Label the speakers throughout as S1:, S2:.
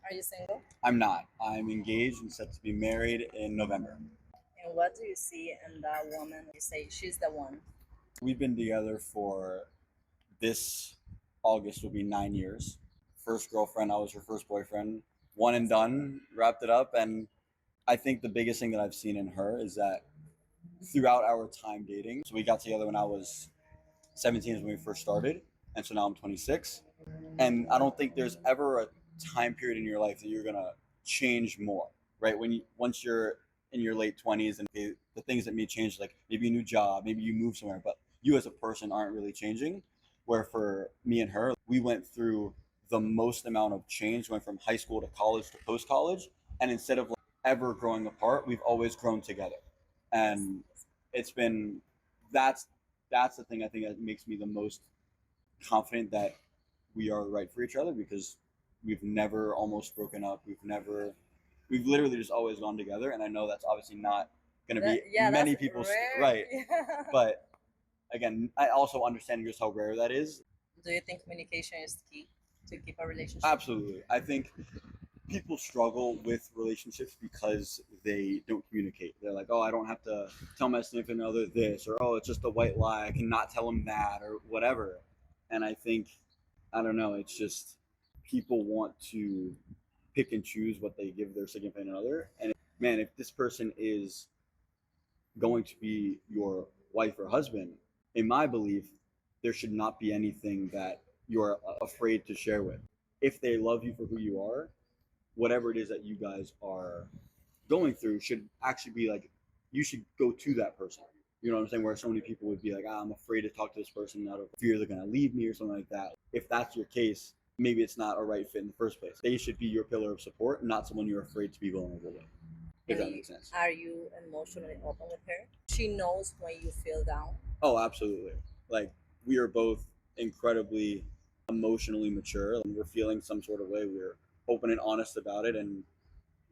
S1: Are you single?
S2: I'm not. I'm engaged and set to be married in November.
S1: And what do you see in that woman? You say she's the one.
S2: We've been together for this August will be 9 years. First girlfriend, I was her first boyfriend. One and done, wrapped it up. And I think the biggest thing that I've seen in her is that throughout our time dating, so we got together when I was 17 is when we first started. And so now I'm 26. And I don't think there's ever a time period in your life that you're going to change more, right? Once you're in your late 20s and the things that may change, like maybe a new job, maybe you move somewhere, but you as a person aren't really changing. Where for me and her, we went through the most amount of change, went from high school to college to post college. And instead of like ever growing apart, we've always grown together. And it's been, that's, that's the thing I think that makes me the most confident that we are right for each other because we've never almost broken up. We've literally just always gone together. And I know that's obviously not going to be
S1: Yeah, that's
S2: many people's
S1: rare.
S2: right. But again, I also understand just how rare that is.
S1: Do you think communication is key to keep a relationship?
S2: Absolutely. I think people struggle with relationships because they don't communicate. They're like, oh, I don't have to tell my significant other this, or oh, it's just a white lie. I cannot tell them that, or whatever. And I think, I don't know, it's just people want to pick and choose what they give their significant other. And man, if this person is going to be your wife or husband, in my belief, there should not be anything that you're afraid to share with. If they love you for who you are, whatever it is that you guys are going through should actually be like, you should go to that person. You know what I'm saying? Where so many people would be like, I'm afraid to talk to this person out of fear they're going to leave me or something like that. If that's your case, maybe it's not a right fit in the first place. They should be your pillar of support, not someone you're afraid to be vulnerable with. If that makes sense.
S1: Are you emotionally open with her? She knows when you feel down.
S2: Oh, absolutely. Like, we are both incredibly emotionally mature. And we're feeling some sort of way. We're open and honest about it. And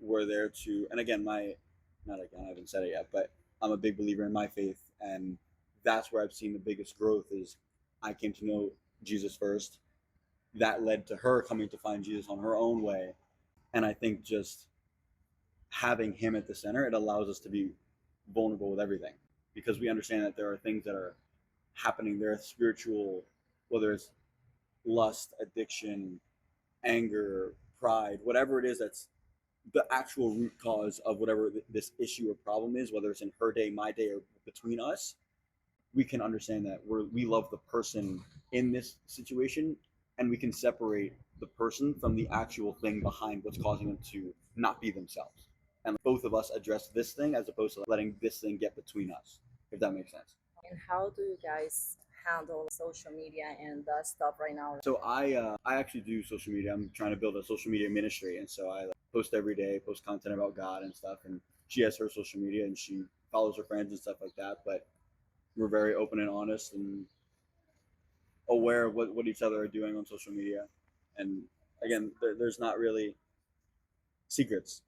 S2: we're there to, and again, not again, I haven't said it yet, but I'm a big believer in my faith. And that's where I've seen the biggest growth is I came to know Jesus first. That led to her coming to find Jesus on her own way. And I think just having him at the center, it allows us to be vulnerable with everything because we understand that there are things that are happening there, spiritual, whether it's lust, addiction, anger, pride, whatever it is that's the actual root cause of whatever this issue or problem is, whether it's in her day, my day, or between us, we can understand that we love the person in this situation, and we can separate the person from the actual thing behind what's causing them to not be themselves. And both of us address this thing as opposed to letting this thing get between us, if that makes sense.
S1: And how do you guys handle social media and that stuff right now?
S2: So I actually do social media. I'm trying to build a social media ministry, and so I post every day, post content about God and stuff. And she has her social media, and she follows her friends and stuff like that. But we're very open and honest and aware of what each other are doing on social media. And again, there's not really secrets.